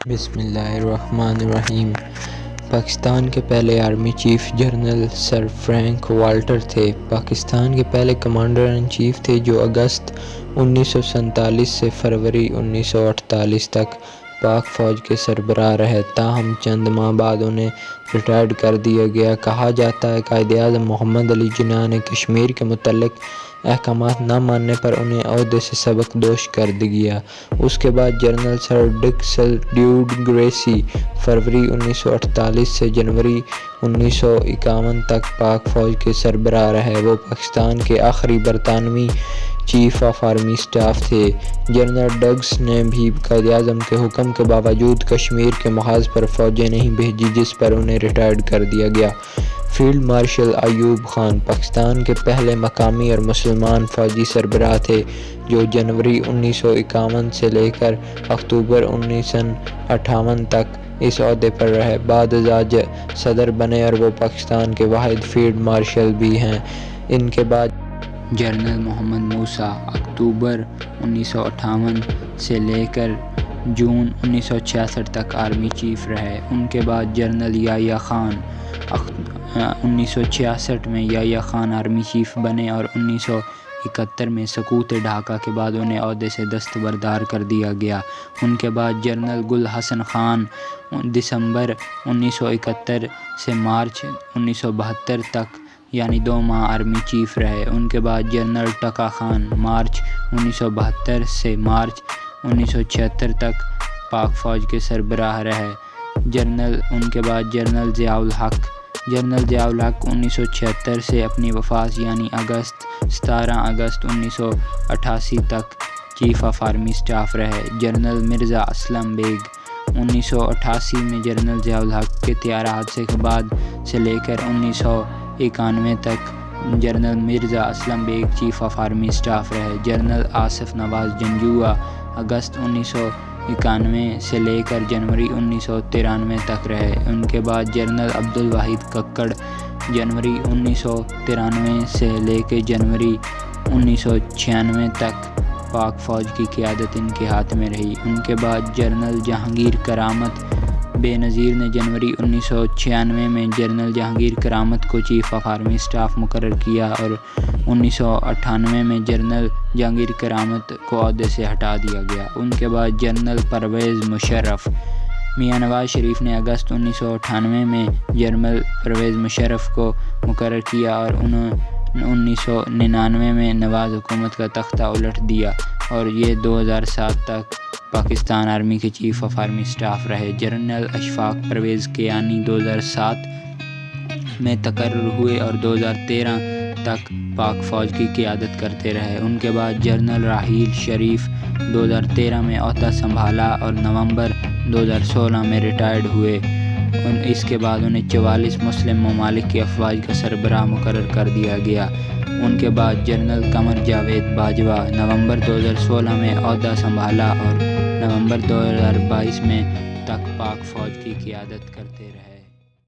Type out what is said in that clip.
بسم اللہ الرحمن الرحیم۔ پاکستان کے پہلے army chief general sir Frank Walter تھے۔ پاکستان کے پہلے کمانڈر ان چیف تھے جو اگست 1947 سے فروری 1948 تک پاک فوج کے سربراہ رہے، تاہم چند ماہ بعد انہیں ریٹائرڈ کر دیا گیا۔ کہا جاتا ہے قائداعظم محمد علی جناح نے کشمیر کے متعلق احکامات نہ ماننے پر انہیں عہدے سے سبکدوش کر دیا۔ اس کے بعد جنرل سر ڈک سیلڈیو گریسی فروری 1948 سے جنوری 1951 تک پاک فوج کے سربراہ رہے۔ وہ پاکستان کے آخری برطانوی چیف آف آرمی اسٹاف تھے۔ جنرل ڈگس نے بھی قائداعظم کے حکم کے باوجود کشمیر کے محاذ پر فوجیں نہیں بھیجی، جس پر انہیں ریٹائرڈ کر دیا گیا۔ فیلڈ مارشل ایوب خان پاکستان کے پہلے مقامی اور مسلمان فوجی سربراہ تھے جو جنوری 1951 سے لے کر اکتوبر 1958 تک اس عہدے پر رہے۔ بعد ازاں صدر بنے اور وہ پاکستان کے واحد فیلڈ مارشل بھی ہیں۔ ان کے بعد جنرل محمد موسیٰ اکتوبر 1958 سے لے کر جون 1966 تک آرمی چیف رہے۔ ان کے بعد جنرل یحییٰ خان 1966 میں یحییٰ خان آرمی چیف بنے اور 1971 میں سقوط ڈھاکہ کے بعد انہیں عہدے سے دستبردار کر دیا گیا۔ ان کے بعد جنرل گل حسن خان دسمبر 1971 سے مارچ 1972 تک یعنی 2 ماہ آرمی چیف رہے۔ ان کے بعد جنرل ٹکا خان مارچ 1972 سے مارچ 1976 تک پاک فوج کے سربراہ رہے۔ ان کے بعد جنرل ضیاء الحق 1976 سے اپنی وفات یعنی 17 اگست 1988 تک چیف آف آرمی اسٹاف رہے۔ جنرل مرزا اسلم بیگ 1988 میں جنرل ضیاء الحق کے طیارہ حادثے کے بعد سے لے کر 1991 تک General Mirza Aslam Beg chief of army staff رہے۔ جنرل آصف نواز جنجوعہ اگست 1991 سے لے کر جنوری 1993 تک رہے۔ ان کے بعد جنرل عبدالواحد ککڑ جنوری 1993 سے لے کے جنوری 1996 تک پاک فوج کی قیادت ان کے ہاتھ میں رہی۔ ان کے بعد جنرل جہانگیر کرامت بے نظیر نے جنوری 1996 میں جنرل جہانگیر کرامت کو چیف آف آرمی اسٹاف مقرر کیا اور 1998 میں جنرل جہانگیر کرامت کو عہدے سے ہٹا دیا گیا۔ ان کے بعد جنرل پرویز مشرف میاں نواز شریف نے اگست 1998 میں جنرل پرویز مشرف کو مقرر کیا اور 1999 میں نواز حکومت کا تختہ الٹ دیا اور یہ 2007 تک پاکستان آرمی کے چیف آف آرمی اسٹاف رہے۔ جنرل اشفاق پرویز کیانی 2007 میں تقرر ہوئے اور 2013 تک پاک فوج کی قیادت کرتے رہے۔ ان کے بعد جنرل راحیل شریف 2013 میں عہدہ سنبھالا اور نومبر 2016 میں ریٹائرڈ ہوئے۔ اس کے بعد انہیں 44 مسلم ممالک کی افواج کا سربراہ مقرر کر دیا گیا۔ ان کے بعد جنرل قمر جاوید باجوہ نومبر 2016 میں عہدہ سنبھالا اور نومبر 2022 میں تک پاک فوج کی قیادت کرتے رہے۔